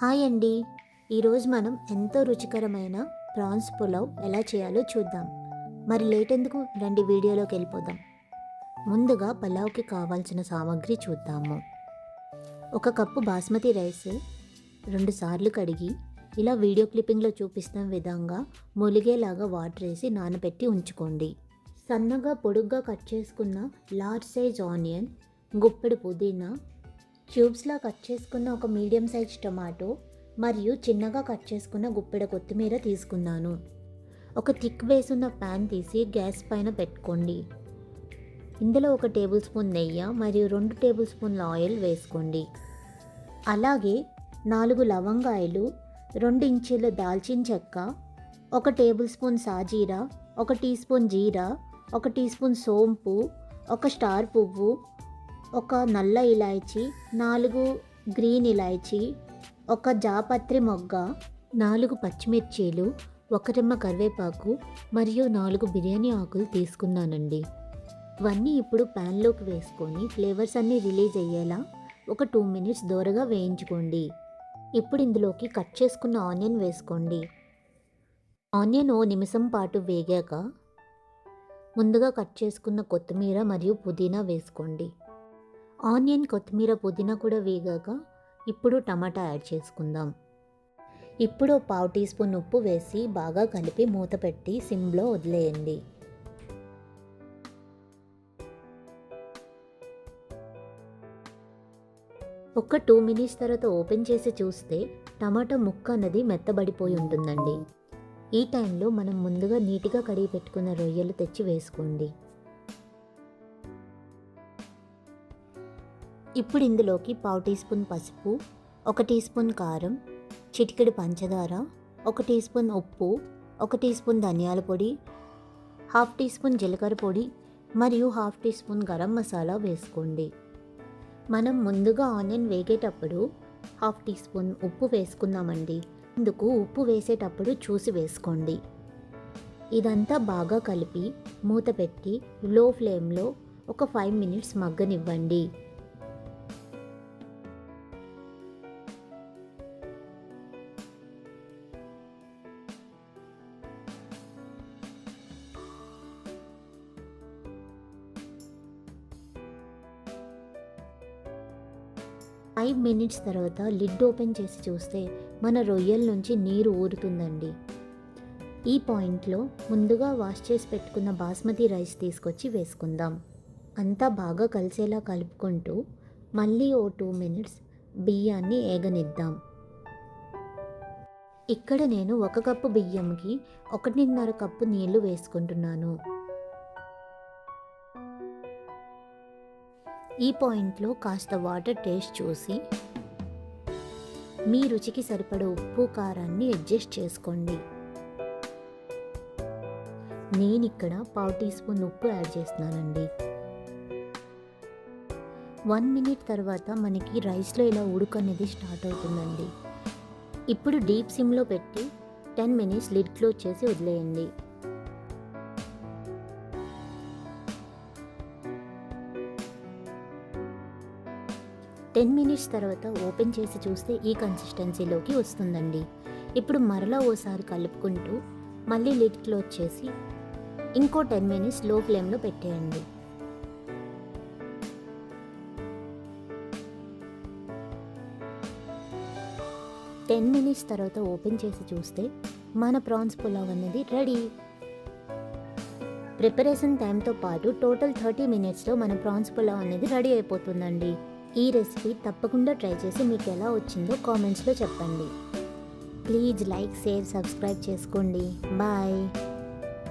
Hi అండి. ఈరోజు మనం ఎంతో రుచికరమైన ప్రాన్స్ పులావ్ ఎలా చేయాలో చూద్దాం. మరి లేట్ ఎందుకు, రండి వీడియోలోకి వెళ్ళిపోదాం. ముందుగా పులావ్కి కావాల్సిన సామాగ్రి చూద్దాము. 1 కప్పు బాస్మతి రైస్ 2 సార్లు కడిగి ఇలా వీడియో క్లిప్పింగ్లో చూపిస్తున్న విధంగా ములిగేలాగా వాటర్ వేసి నానబెట్టి ఉంచుకోండి. సన్నగా పొడుగ్గా కట్ చేసుకున్న లార్జ్ సైజ్ ఆనియన్, గుప్పెడు పుదీనా, క్యూబ్స్లా కట్ చేసుకున్న ఒక మీడియం సైజ్ టమాటో మరియు చిన్నగా కట్ చేసుకున్న గుప్పెడ కొత్తిమీర తీసుకున్నాను. ఒక థిక్ బేస్ ఉన్న ప్యాన్ తీసి గ్యాస్ పైన పెట్టుకోండి. ఇందులో 1 టేబుల్ స్పూన్ నెయ్యి మరియు 2 టేబుల్ స్పూన్ల ఆయిల్ వేసుకోండి. అలాగే 4 లవంగాయలు, 2 ఇంచీల దాల్చిన చెక్క, 1 టేబుల్ స్పూన్ సాజీరా, 1 టీ స్పూన్ జీరా, 1 టీ స్పూన్ సోంపు, 1 స్టార్ పువ్వు, 1 నల్ల ఇలాయచీ, 4 గ్రీన్ ఇలాయచీ, 1 జాపత్రి మొగ్గ, 4 పచ్చిమిర్చీలు, 1 రెమ్మ కరివేపాకు మరియు 4 బిర్యానీ ఆకులు తీసుకున్నానండి. ఇవన్నీ ఇప్పుడు ప్యాన్లోకి వేసుకొని ఫ్లేవర్స్ అన్నీ రిలీజ్ అయ్యేలా ఒక 2 మినిట్స్ దోరగా వేయించుకోండి. ఇప్పుడు ఇందులోకి కట్ చేసుకున్న ఆనియన్ వేసుకోండి. ఆనియన్ ఓ నిమిషం పాటు వేగాక ముందుగా కట్ చేసుకున్న కొత్తిమీర మరియు పుదీనా వేసుకోండి. ఆనియన్, కొత్తిమీర, పుదీనా కూడా వేగాక ఇప్పుడు టమాటా యాడ్ చేసుకుందాం. ఇప్పుడు 1/2 టీ స్పూన్ ఉప్పు వేసి బాగా కలిపి మూత పెట్టి సిమ్లో వదిలేయండి. ఒక 2 మినిట్స్ తర్వాత ఓపెన్ చేసి చూస్తే టమాటా ముక్క అన్నది మెత్తబడిపోయి ఉంటుందండి. ఈ టైంలో మనం ముందుగా నీట్గా కడిగి పెట్టుకున్న రొయ్యలు తెచ్చి వేసుకోండి. ఇప్పుడు ఇందులోకి 1/2 టీ స్పూన్ పసుపు, 1 టీ స్పూన్ కారం, చిటికెడు పంచదార, 1 టీ స్పూన్ ఉప్పు, 1 టీ స్పూన్ ధనియాల పొడి, 1/2 టీ స్పూన్ జీలకర్ర పొడి మరియు 1/2 టీ స్పూన్ గరం మసాలా వేసుకోండి. మనం ముందుగా ఆనియన్ వేగేటప్పుడు 1/2 టీ స్పూన్ ఉప్పు వేసుకున్నామండి. అందుకు ఉప్పు వేసేటప్పుడు చూసి వేసుకోండి. ఇదంతా బాగా కలిపి మూత పెట్టి లో ఫ్లేమ్లో ఒక 5 మినిట్స్ మగ్గనివ్వండి. ఫైవ్ మినిట్స్ తర్వాత లిడ్ ఓపెన్ చేసి చూస్తే మన రొయ్యల నుంచి నీరు ఊరుతుందండి. ఈ పాయింట్లో ముందుగా వాష్ చేసి పెట్టుకున్న బాస్మతి రైస్ తీసుకొచ్చి వేసుకుందాం. అంతా బాగా కలిసేలా కలుపుకుంటూ మళ్ళీ ఓ 2 మినిట్స్ బియ్యాన్ని ఏగనిద్దాం. ఇక్కడ నేను 1 కప్పు బియ్యంకి 1.5 కప్పు నీళ్లు వేసుకుంటున్నాను. ఈ పాయింట్లో కాస్త వాటర్ టేస్ట్ చూసి మీ రుచికి సరిపడే ఉప్పు, కారాన్ని అడ్జస్ట్ చేసుకోండి. నేను ఇక్కడ 1/2 టీ స్పూన్ ఉప్పు యాడ్ చేస్తున్నానండి. 1 మినిట్ తర్వాత మనకి రైస్లో ఇలా ఉడుకు అనేది స్టార్ట్ అవుతుందండి. ఇప్పుడు డీప్ సిమ్లో పెట్టి 10 మినిట్స్ లిడ్ క్లోజ్ చేసి వదిలేయండి. 10 మినిట్స్ తర్వాత ఓపెన్ చేసి చూస్తే ఈ కన్సిస్టెన్సీలోకి వస్తుందండి. ఇప్పుడు మరలా ఓసారి కలుపుకుంటూ మళ్ళీ లిడ్ క్లోజ్ చేసి ఇంకో 10 మినిట్స్ లో ఫ్లేమ్లో పెట్టేయండి. టెన్ మినిట్స్ తర్వాత ఓపెన్ చేసి చూస్తే మన ప్రాన్స్ పులావ్ అనేది రెడీ. ప్రిపరేషన్ టైంతో పాటు టోటల్ 30 మినిట్స్లో మన ప్రాన్స్ పులావ్ అనేది రెడీ అయిపోతుందండి. ఈ రెసిపీ తప్పకుండా ట్రై చేసి మీకు ఎలా వచ్చిందో కామెంట్స్లో చెప్పండి. ప్లీజ్ లైక్, షేర్, సబ్స్క్రైబ్ చేసుకోండి. బాయ్.